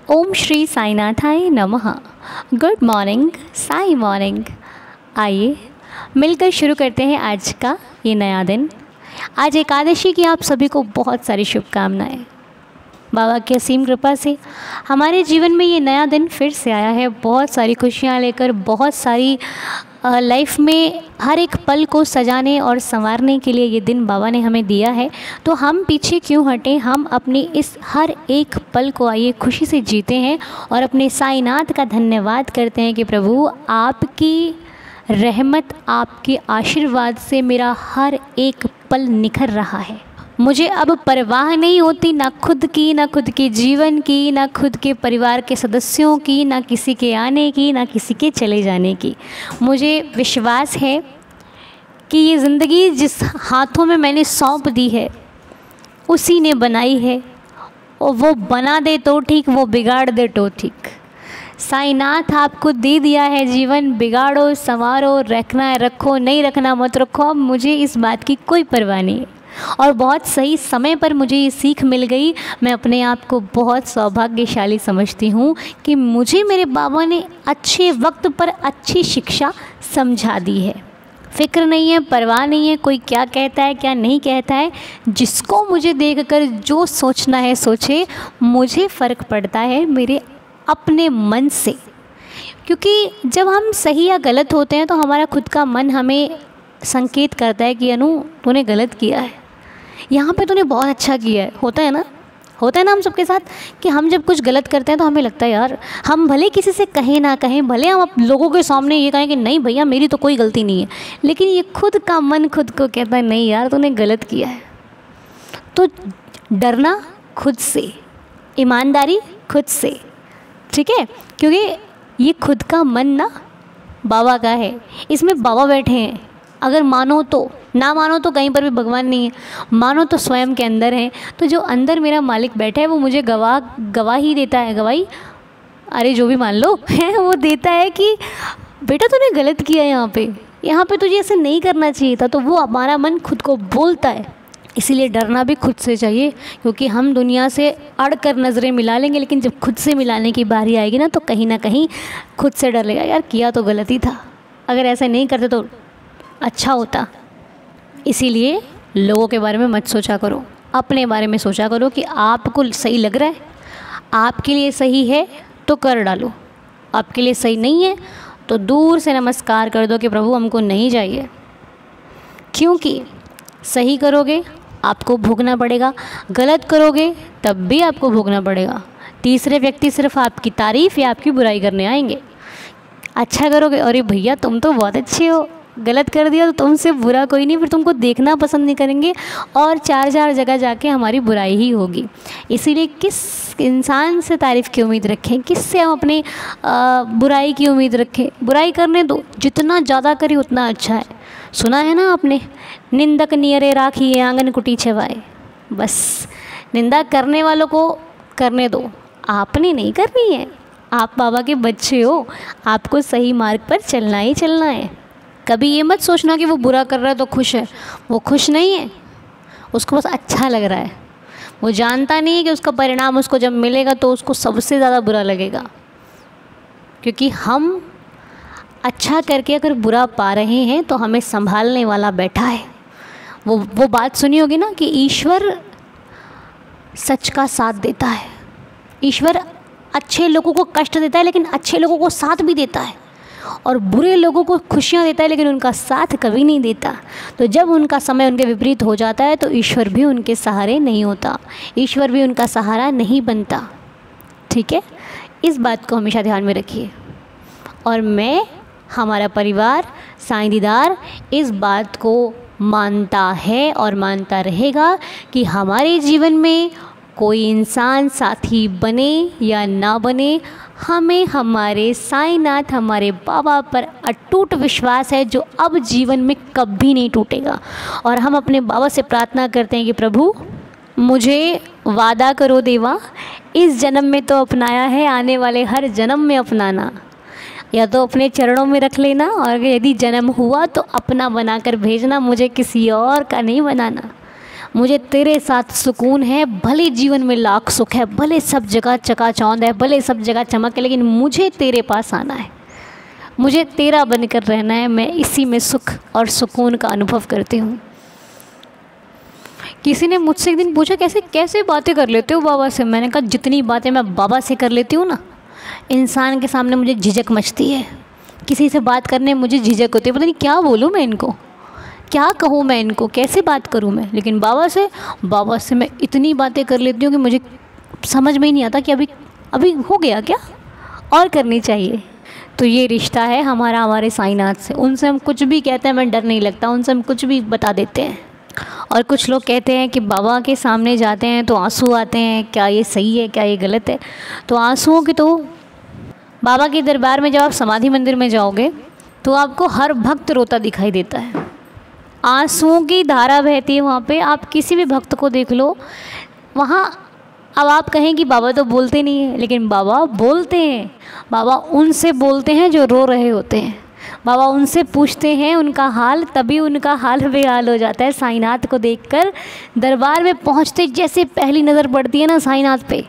ओम श्री साईनाथाय नमः। Good morning Sai morning. आइए मिलकर शुरू करते हैं आज का ये नया दिन। आज एकादशी की आप सभी को बहुत सारी शुभकामनाएं। बाबा की असीम कृपा से हमारे जीवन में ये नया दिन फिर से आया है, बहुत सारी खुशियाँ लेकर, बहुत सारी लाइफ में हर एक पल को सजाने और संवारने के लिए ये दिन बाबा ने हमें दिया है। तो हम पीछे क्यों हटें, हम अपने इस हर एक पल को आइए खुशी से जीते हैं और अपने साईनाथ का धन्यवाद करते हैं कि प्रभु आपकी रहमत, आपके आशीर्वाद से मेरा हर एक पल निखर रहा है। मुझे अब परवाह नहीं होती ना खुद की, ना खुद के जीवन की, ना खुद के परिवार के सदस्यों की, ना किसी के आने की, ना किसी के चले जाने की। मुझे विश्वास है कि ये ज़िंदगी जिस हाथों में मैंने सौंप दी है उसी ने बनाई है, और वो बना दे तो ठीक, वो बिगाड़ दे तो ठीक। साईनाथ आपको दे दिया है जीवन, बिगाड़ो संवारो, रखना है रखो, नहीं रखना मत रखो। अब मुझे इस बात की कोई परवाह नहीं है और बहुत सही समय पर मुझे ये सीख मिल गई। मैं अपने आप को बहुत सौभाग्यशाली समझती हूँ कि मुझे मेरे बाबा ने अच्छे वक्त पर अच्छी शिक्षा समझा दी है। फ़िक्र नहीं है, परवाह नहीं है कोई क्या कहता है क्या नहीं कहता है। जिसको मुझे देखकर जो सोचना है सोचे, मुझे फ़र्क पड़ता है मेरे अपने मन से। क्योंकि जब हम सही या गलत होते हैं तो हमारा खुद का मन हमें संकेत करता है कि अनु तूने गलत किया है, यहाँ पे तूने बहुत अच्छा किया है। होता है ना हम सबके साथ कि हम जब कुछ गलत करते हैं तो हमें लगता है यार, हम भले किसी से कहें ना कहें, भले हम लोगों के सामने ये कहें कि नहीं भैया मेरी तो कोई गलती नहीं है, लेकिन ये खुद का मन खुद को कहता है नहीं यार तूने गलत किया है। तो डरना खुद से, ईमानदारी खुद से, ठीक है। क्योंकि ये खुद का मन ना बाबा का है, इसमें बाबा बैठे हैं। अगर मानो तो, ना मानो तो कहीं पर भी भगवान नहीं है, मानो तो स्वयं के अंदर है। तो जो अंदर मेरा मालिक बैठा है वो मुझे गवाही देता है, गवाही अरे जो भी मान लो है वो देता है कि बेटा तूने गलत किया यहाँ पे तुझे ऐसे नहीं करना चाहिए था। तो वो हमारा मन खुद को बोलता है। इसीलिए डरना भी खुद से चाहिए, क्योंकि हम दुनिया से अड़ कर नज़रें मिला लेंगे, लेकिन जब खुद से मिलाने की बारी आएगी ना तो कहीं ना कहीं खुद से डर लेगा, यार किया तो गलत ही था, अगर ऐसा नहीं करते तो अच्छा होता। इसीलिए लोगों के बारे में मत सोचा करो, अपने बारे में सोचा करो कि आपको सही लग रहा है, आपके लिए सही है तो कर डालो, आपके लिए सही नहीं है तो दूर से नमस्कार कर दो कि प्रभु हमको नहीं चाहिए। क्योंकि सही करोगे आपको भोगना पड़ेगा, गलत करोगे तब भी आपको भोगना पड़ेगा। तीसरे व्यक्ति सिर्फ आपकी तारीफ़ या आपकी बुराई करने आएंगे। अच्छा करोगे, अरे भैया तुम तो बहुत अच्छे हो, गलत कर दिया तो तुमसे बुरा कोई नहीं, फिर तुमको देखना पसंद नहीं करेंगे और चार जगह जाके हमारी बुराई ही होगी। इसीलिए किस इंसान से तारीफ़ की उम्मीद रखें, किससे हम अपने बुराई की उम्मीद रखें। बुराई करने दो, जितना ज़्यादा करें उतना अच्छा है। सुना है ना आपने, निंदक नियरे राखिए आंगन कुटी छवाए। बस निंदा करने वालों को करने दो, आपने नहीं करनी है। आप बाबा के बच्चे हो, आपको सही मार्ग पर चलना ही चलना है। कभी ये मत सोचना कि वो बुरा कर रहा है तो खुश है, वो खुश नहीं है, उसको बस अच्छा लग रहा है। वो जानता नहीं है कि उसका परिणाम उसको जब मिलेगा तो उसको सबसे ज़्यादा बुरा लगेगा। क्योंकि हम अच्छा करके अगर बुरा पा रहे हैं तो हमें संभालने वाला बैठा है। वो बात सुनी होगी ना कि ईश्वर सच का साथ देता है। ईश्वर अच्छे लोगों को कष्ट देता है लेकिन अच्छे लोगों को साथ भी देता है, और बुरे लोगों को खुशियाँ देता है लेकिन उनका साथ कभी नहीं देता। तो जब उनका समय उनके विपरीत हो जाता है तो ईश्वर भी उनके सहारे नहीं होता, ईश्वर भी उनका सहारा नहीं बनता। ठीक है, इस बात को हमेशा ध्यान में रखिए। और मैं, हमारा परिवार, साईं दीदार इस बात को मानता है और मानता रहेगा कि हमारे जीवन में कोई इंसान साथी बने या ना बने, हमें हमारे साईनाथ, हमारे बाबा पर अटूट विश्वास है जो अब जीवन में कभी नहीं टूटेगा। और हम अपने बाबा से प्रार्थना करते हैं कि प्रभु मुझे वादा करो देवा, इस जन्म में तो अपनाया है, आने वाले हर जन्म में अपनाना, या तो अपने चरणों में रख लेना, और यदि जन्म हुआ तो अपना बनाकर भेजना, मुझे किसी और का नहीं बनाना। मुझे तेरे साथ सुकून है, भले जीवन में लाख सुख है, भले सब जगह चकाचौंध है, भले सब जगह चमक है, लेकिन मुझे तेरे पास आना है, मुझे तेरा बनकर रहना है। मैं इसी में सुख और सुकून का अनुभव करती हूँ। किसी ने मुझसे एक दिन पूछा कैसे कैसे बातें कर लेते हो बाबा से। मैंने कहा जितनी बातें मैं बाबा से कर लेती हूँ ना, इंसान के सामने मुझे झिझक मचती है। किसी से बात करने मुझे झिझक होती है, पता नहीं क्या बोलूँ मैं इनको, क्या कहूँ मैं इनको, कैसे बात करूँ मैं। लेकिन बाबा से मैं इतनी बातें कर लेती हूँ कि मुझे समझ में ही नहीं आता कि अभी हो गया क्या, और करनी चाहिए। तो ये रिश्ता है हमारा हमारे साईनाथ से। उनसे हम कुछ भी कहते हैं, हमें डर नहीं लगता, उनसे हम कुछ भी बता देते हैं। और कुछ लोग कहते हैं कि बाबा के सामने जाते हैं तो आंसू आते हैं, क्या ये सही है, क्या ये गलत है। तो आंसुओं की तो बाबा के दरबार में जब आप समाधि मंदिर में जाओगे तो आपको हर भक्त रोता दिखाई देता है, आंसुओं की धारा बहती है वहाँ पे। आप किसी भी भक्त को देख लो वहाँ। अब आप कहें कि बाबा तो बोलते नहीं हैं, लेकिन बाबा बोलते हैं। बाबा उनसे बोलते हैं जो रो रहे होते हैं, बाबा उनसे पूछते हैं उनका हाल, तभी उनका हाल बेहाल हो जाता है। साईनाथ को देखकर दरबार में पहुंचते जैसे पहली नज़र पड़ती है ना साईनाथ पे,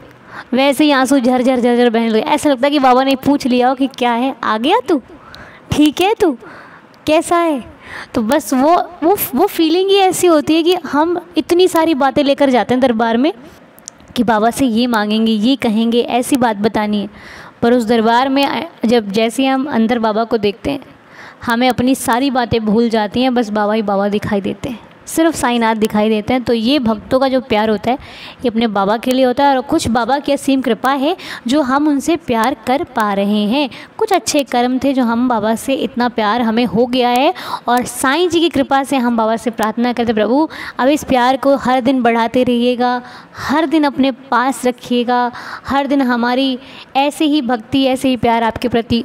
वैसे ही आंसू झरझर झरझर बहने लगे। ऐसा लगता है कि बाबा ने पूछ लिया हो कि क्या है, आ गया तू, ठीक है तू, कैसा है। तो बस वो फीलिंग ही ऐसी होती है कि हम इतनी सारी बातें लेकर जाते हैं दरबार में कि बाबा से ये मांगेंगे, ये कहेंगे, ऐसी बात बतानी है। पर उस दरबार में जब जैसे हम अंदर बाबा को देखते हैं, हमें अपनी सारी बातें भूल जाती हैं, बस बाबा ही बाबा दिखाई देते हैं, सिर्फ साईनाथ दिखाई देते हैं। तो ये भक्तों का जो प्यार होता है ये अपने बाबा के लिए होता है। और कुछ बाबा की असीम कृपा है जो हम उनसे प्यार कर पा रहे हैं। कुछ अच्छे कर्म थे जो हम बाबा से, इतना प्यार हमें हो गया है। और साईं जी की कृपा से हम बाबा से प्रार्थना करते, प्रभु अब इस प्यार को हर दिन बढ़ाते रहिएगा, हर दिन अपने पास रखिएगा, हर दिन हमारी ऐसे ही भक्ति, ऐसे ही प्यार आपके प्रति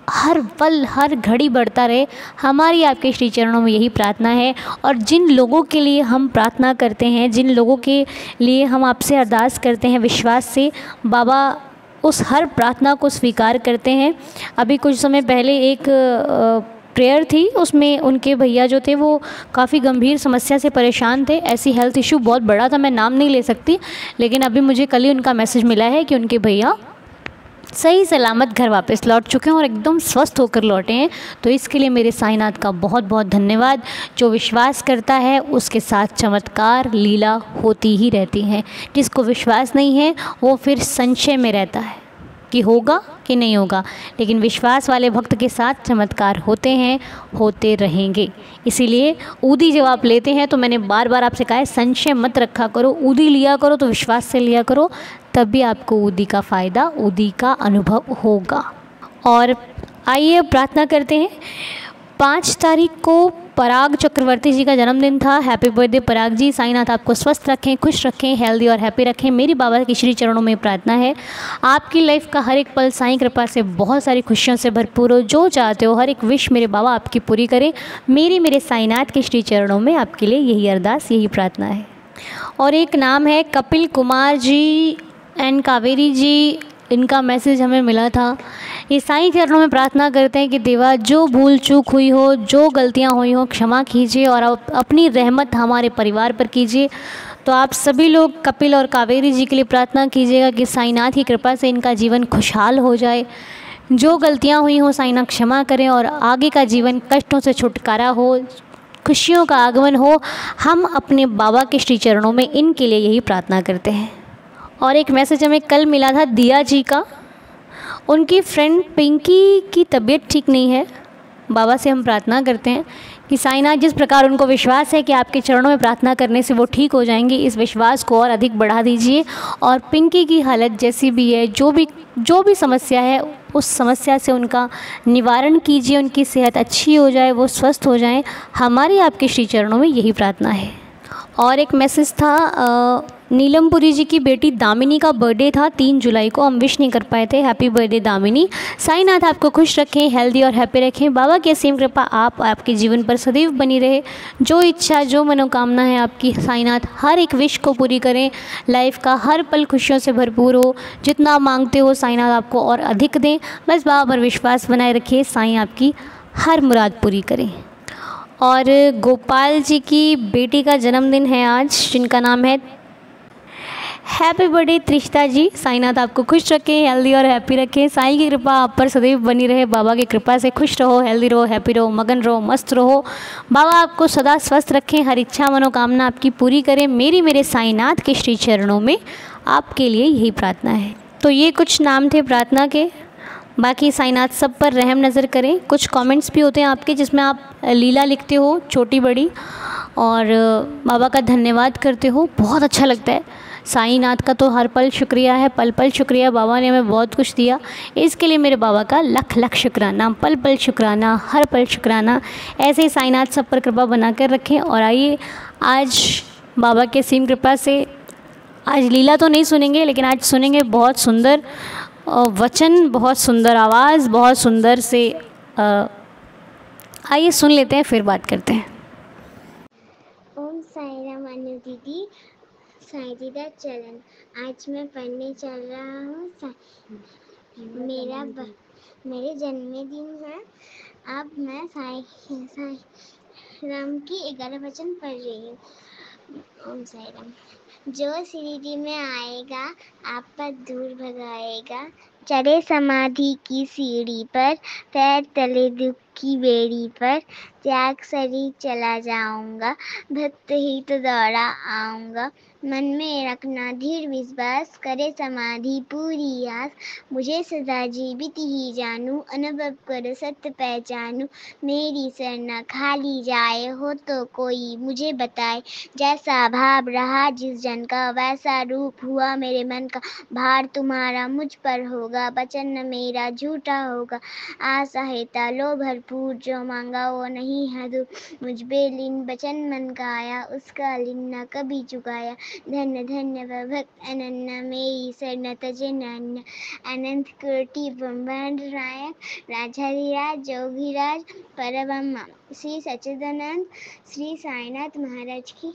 हर पल हर घड़ी बढ़ता रहे। हमारी आपके श्री चरणों में यही प्रार्थना है। और जिन लोगों के लिए हम प्रार्थना करते हैं, जिन लोगों के लिए हम आपसे अरदास करते हैं विश्वास से, बाबा उस हर प्रार्थना को स्वीकार करते हैं। अभी कुछ समय पहले एक प्रेयर थी, उसमें उनके भैया जो थे वो काफ़ी गंभीर समस्या से परेशान थे। ऐसी हेल्थ इशू बहुत बड़ा था, मैं नाम नहीं ले सकती, लेकिन अभी मुझे कल ही उनका मैसेज मिला है कि उनके भैया सही सलामत घर वापस लौट चुके हैं और एकदम स्वस्थ होकर लौटे हैं। तो इसके लिए मेरे साईनाथ का बहुत बहुत धन्यवाद। जो विश्वास करता है उसके साथ चमत्कार लीला होती ही रहती हैं। जिसको विश्वास नहीं है वो फिर संशय में रहता है कि होगा कि नहीं होगा, लेकिन विश्वास वाले भक्त के साथ चमत्कार होते हैं, होते रहेंगे। इसीलिए ऊदी जब आप लेते हैं तो मैंने बार बार आपसे कहा है संशय मत रखा करो, ऊदी लिया करो तो विश्वास से लिया करो, तब भी आपको ऊदी का फ़ायदा, ऊदी का अनुभव होगा। और आइए प्रार्थना करते हैं। 5 तारीख को पराग चक्रवर्ती जी का जन्मदिन था। हैप्पी बर्थडे पराग जी। साईनाथ आपको स्वस्थ रखें, खुश रखें, हेल्दी और हैप्पी रखें। मेरी बाबा की श्री चरणों में प्रार्थना है आपकी लाइफ का हर एक पल साईं कृपा से बहुत सारी खुशियों से भरपूर हो। जो चाहते हो हर एक विश मेरे बाबा आपकी पूरी करें। मेरे साईनाथ के श्री चरणों में आपके लिए यही अरदास, यही प्रार्थना है। और एक नाम है कपिल कुमार जी एंड कावेरी जी, इनका मैसेज हमें मिला था। ये साईं चरणों में प्रार्थना करते हैं कि देवा जो भूल चूक हुई हो, जो गलतियां हुई हो क्षमा कीजिए और अपनी रहमत हमारे परिवार पर कीजिए। तो आप सभी लोग कपिल और कावेरी जी के लिए प्रार्थना कीजिएगा कि साईनाथ की कृपा से इनका जीवन खुशहाल हो जाए। जो गलतियां हुई हो साईनाथ क्षमा करें और आगे का जीवन कष्टों से छुटकारा हो, खुशियों का आगमन हो। हम अपने बाबा के श्री चरणों में इनके लिए यही प्रार्थना करते हैं। और एक मैसेज हमें कल मिला था दिया जी का, उनकी फ्रेंड पिंकी की तबीयत ठीक नहीं है। बाबा से हम प्रार्थना करते हैं कि साईनाथ जिस प्रकार उनको विश्वास है कि आपके चरणों में प्रार्थना करने से वो ठीक हो जाएंगी, इस विश्वास को और अधिक बढ़ा दीजिए। और पिंकी की हालत जैसी भी है, जो भी समस्या है, उस समस्या से उनका निवारण कीजिए, उनकी सेहत अच्छी हो जाए, वो स्वस्थ हो जाएं। हमारी आपके श्री चरणों में यही प्रार्थना है। और एक मैसेज था नीलमपुरी जी की बेटी दामिनी का बर्थडे था 3 जुलाई को, हम विश नहीं कर पाए थे। Happy birthday Damini. साईनाथ आपको खुश रखें, हेल्दी और हैप्पी रखें। बाबा की असीम कृपा आपके जीवन पर सदैव बनी रहे। जो इच्छा, जो मनोकामना है आपकी, साईनाथ हर एक विश को पूरी करें। लाइफ का हर पल खुशियों से भरपूर हो। जितना मांगते हो साईनाथ आपको और अधिक दें। बस बाबा पर विश्वास बनाए रखिए, साईं आपकी हर मुराद पूरी करें। और गोपाल जी की बेटी का जन्मदिन है आज, जिनका नाम है हैप्पी बर्थडे त्रिष्ता जी। साईनाथ आपको खुश रखें, हेल्दी और हैप्पी रखें। साईं की कृपा आप पर सदैव बनी रहे। बाबा की कृपा से खुश रहो, हेल्दी रहो, हैप्पी रहो, मगन रहो, मस्त रहो। बाबा आपको सदा स्वस्थ रखें, हर इच्छा मनोकामना आपकी पूरी करें। मेरे साईनाथ के श्री चरणों में आपके लिए यही प्रार्थना है। तो ये कुछ नाम थे प्रार्थना के। बाकी साईनाथ सब पर रहम नज़र करें। कुछ कमेंट्स भी होते हैं आपके जिसमें आप लीला लिखते हो छोटी बड़ी और बाबा का धन्यवाद करते हो, बहुत अच्छा लगता है। साईनाथ का तो हर पल शुक्रिया है, पल पल शुक्रिया। बाबा ने हमें बहुत कुछ दिया, इसके लिए मेरे बाबा का लख लख शुक्राना, पल पल शुक्राना, हर पल शुक्राना। ऐसे ही साईनाथ सब पर कृपा बना कर रखें। और आइए आज बाबा के असीम कृपा से आज लीला तो नहीं सुनेंगे, लेकिन आज सुनेंगे बहुत सुंदर वचन, बहुत सुंदर आवाज़, बहुत सुंदर से। आइए सुन लेते हैं, फिर बात करते हैं। ओम साई राम अनु दीदी, साई दीदा चरण। आज मैं पढ़ने चल रहा हूँ। मेरे जन्मदिन है। अब मैं साई राम की 11 वचन पढ़ रही हूँ। ओम साई राम। जो शिरडी में आएगा आप पर दूर भगाएगा, चढ़े समाधि की सीढ़ी पर, पैर तले दुख की बेड़ी पर, त्याग सरी चला जाऊंगा, भक्त ही तो दौड़ा आऊंगा। मन में रखना धीर विश्वास, करे समाधि पूरी आस, मुझे सदा जीवित ही जानू, अनुभव कर सत्य पहचानू। मेरी शरण खाली जाए हो तो कोई मुझे बताए, जैसा भाव रहा जिस जन का वैसा रूप हुआ मेरे मन का। भार तुम्हारा मुझ पर होगा, वचन न मेरा झूठा होगा। आशा है तालो भरपूर, जो मांगा वो नहीं है दूर। मुझ बेलिन वचन मन का आया, उसका लिन न कभी चुकाया। धन्य धन्य भक्त अनन्या, मेरी शरण तजे नान्य। अनंत कोटि ब्रह्मांड नायक, राजाधिराज जोगिराज परब्रह्म श्री सच्चिदानंद श्री साईनाथ महाराज की,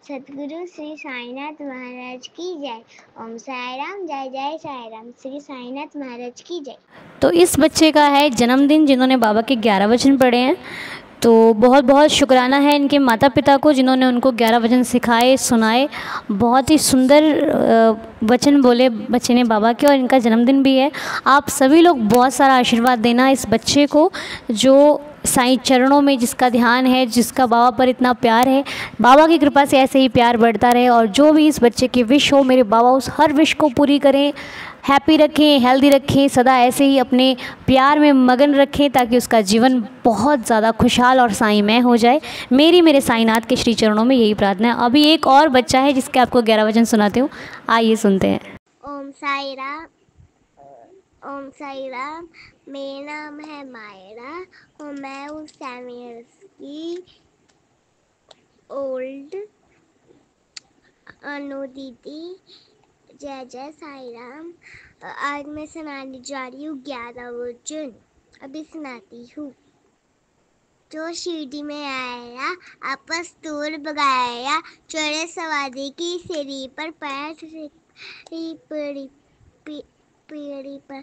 सतगुरु श्री साईनाथ महाराज की जय। ओम साई राम। जय जय साई राम। श्री साईनाथ महाराज की जय। तो इस बच्चे का है जन्मदिन जिन्होंने बाबा के 11 वचन पढ़े हैं। तो बहुत बहुत शुक्राना है इनके माता पिता को जिन्होंने उनको 11 वचन सिखाए, सुनाए। बहुत ही सुंदर वचन बोले बच्चे ने बाबा के, और इनका जन्मदिन भी है। आप सभी लोग बहुत सारा आशीर्वाद देना इस बच्चे को, जो साईं चरणों में जिसका ध्यान है, जिसका बाबा पर इतना प्यार है। बाबा की कृपा से ऐसे ही प्यार बढ़ता रहे, और जो भी इस बच्चे की विश हो मेरे बाबा उस हर विश को पूरी करें, हैप्पी रखें, हेल्दी रखें, सदा ऐसे ही अपने प्यार में मगन रखें, ताकि उसका जीवन बहुत ज़्यादा खुशहाल और साईमय हो जाए। मेरे साईनाथ के श्री चरणों में यही प्रार्थना है। अभी एक और बच्चा है जिसके आपको 11 वचन सुनाती हूँ, आइए सुनते हैं। ओम साई राम। ओम साई राम। मेरा नाम है मायरा और मैं हूँ 7 इयर्स की ओल्ड। अनु दीदी, जय जय साई राम। आज मैं सुनाने जा रही हूँ 11 वचन। अभी सुनाती हूँ। जो शिरडी में आया आपस दूर भगाया, चढ़े सवारी की सीढ़ी पर, पैर पीढ़ी पर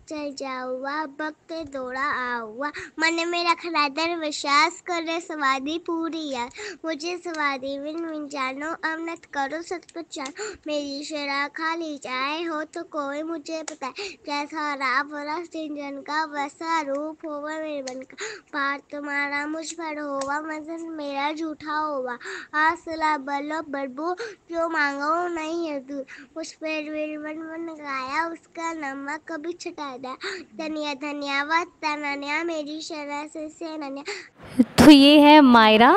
चल जाऊआ, भक्त दौड़ा आऊआ। मन में रखना दर विश्वास, करे समाधि पूरी यार। मुझे समाधि मिल जानो, अमृत करो सचमुच जानो। मेरी शरा खाली जाए हो तो कोई मुझे बताए, जैसा राम रस जन का वैसा रूप होगा मेरे मन का। पार तुम्हारा मुझ पर होगा, मदन मेरा झूठा होगा। आसला बलो बरबू, जो मांगो नहीं है दूर। उस पर मन गाया, उसका नमक कभी छुटाया। धन्य धन्यवाद तनन्या, मेरी शरण से नन्या। तो ये है मायरा,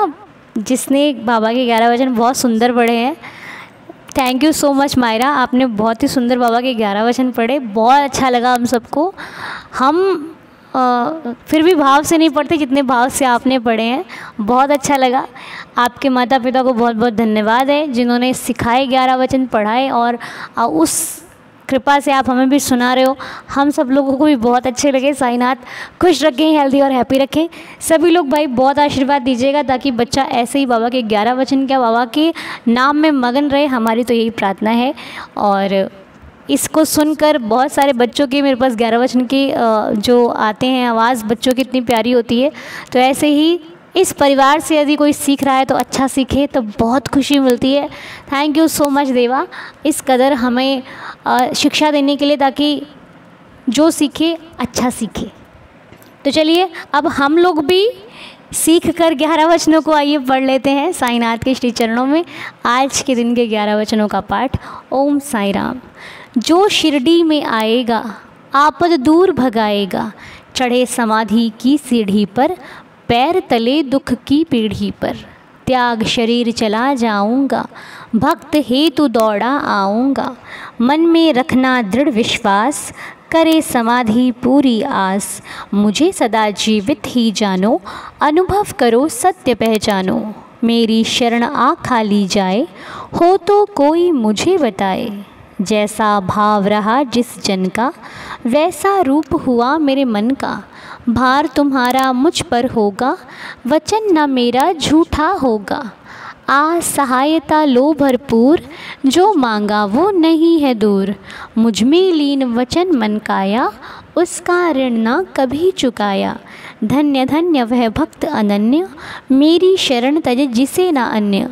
जिसने बाबा के 11 वचन बहुत सुंदर पढ़े हैं। Thank you so much Myra, आपने बहुत ही सुंदर बाबा के 11 वचन पढ़े, बहुत अच्छा लगा हम सबको। हम फिर भी भाव से नहीं पढ़ते जितने भाव से आपने पढ़े हैं, बहुत अच्छा लगा। आपके माता पिता को बहुत बहुत धन्यवाद है जिन्होंने सिखाए 11 वचन पढ़ाए, और उस कृपा से आप हमें भी सुना रहे हो। हम सब लोगों को भी बहुत अच्छे लगे। साईनाथ खुश रखें, हेल्दी और हैप्पी रखें। सभी लोग भाई बहुत आशीर्वाद दीजिएगा, ताकि बच्चा ऐसे ही बाबा के 11 वचन क्या बाबा के नाम में मगन रहे। हमारी तो यही प्रार्थना है। और इसको सुनकर बहुत सारे बच्चों के मेरे पास 11 वचन की जो आते हैं आवाज़, बच्चों की इतनी प्यारी होती है। तो ऐसे ही इस परिवार से यदि कोई सीख रहा है तो अच्छा सीखे, तो बहुत खुशी मिलती है। थैंक यू सो मच देवा, इस कदर हमें शिक्षा देने के लिए, ताकि जो सीखे अच्छा सीखे। तो चलिए अब हम लोग भी सीख कर 11 वचनों को आइए पढ़ लेते हैं साईनाथ के श्री चरणों में। आज के दिन के 11 वचनों का पाठ। ओम साई राम। जो शिरडी में आएगा आपद दूर भगाएगा, चढ़े समाधि की सीढ़ी पर, पैर तले दुख की पीढ़ी पर। त्याग शरीर चला जाऊंगा, भक्त हेतु दौड़ा आऊँगा, मन में रखना दृढ़ विश्वास, करे समाधि पूरी आस। मुझे सदा जीवित ही जानो, अनुभव करो सत्य पहचानो। मेरी शरण आ खाली जाए, हो तो कोई मुझे बताए। जैसा भाव रहा जिस जन का, वैसा रूप हुआ मेरे मन का। भार तुम्हारा मुझ पर होगा, वचन न मेरा झूठा होगा। आ सहायता लो भरपूर, जो मांगा वो नहीं है दूर। मुझ में लीन वचन मन काया, उसका ऋण ना कभी चुकाया। धन्य धन्य वह भक्त अनन्य, मेरी शरण तज जिसे ना अन्य।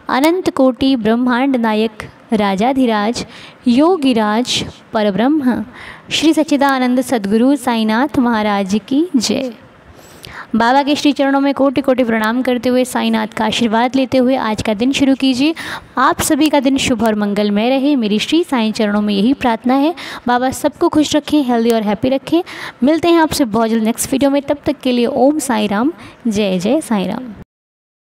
अनंत कोटि ब्रह्मांड नायक, राजाधिराज योगिराज परब्रह्म, श्री सच्चिदानंद सद्गुरु साईनाथ महाराज की जय। बाबा के श्री चरणों में कोटि कोटि प्रणाम करते हुए, साईनाथ का आशीर्वाद लेते हुए आज का दिन शुरू कीजिए। आप सभी का दिन शुभ और मंगलमय रहे, मेरी श्री साईं चरणों में यही प्रार्थना है। बाबा सबको खुश रखें, हेल्दी और हैप्पी रखें। मिलते हैं आपसे बहुत जल्द नेक्स्ट वीडियो में, तब तक के लिए ओम साई राम, जय जय साई राम।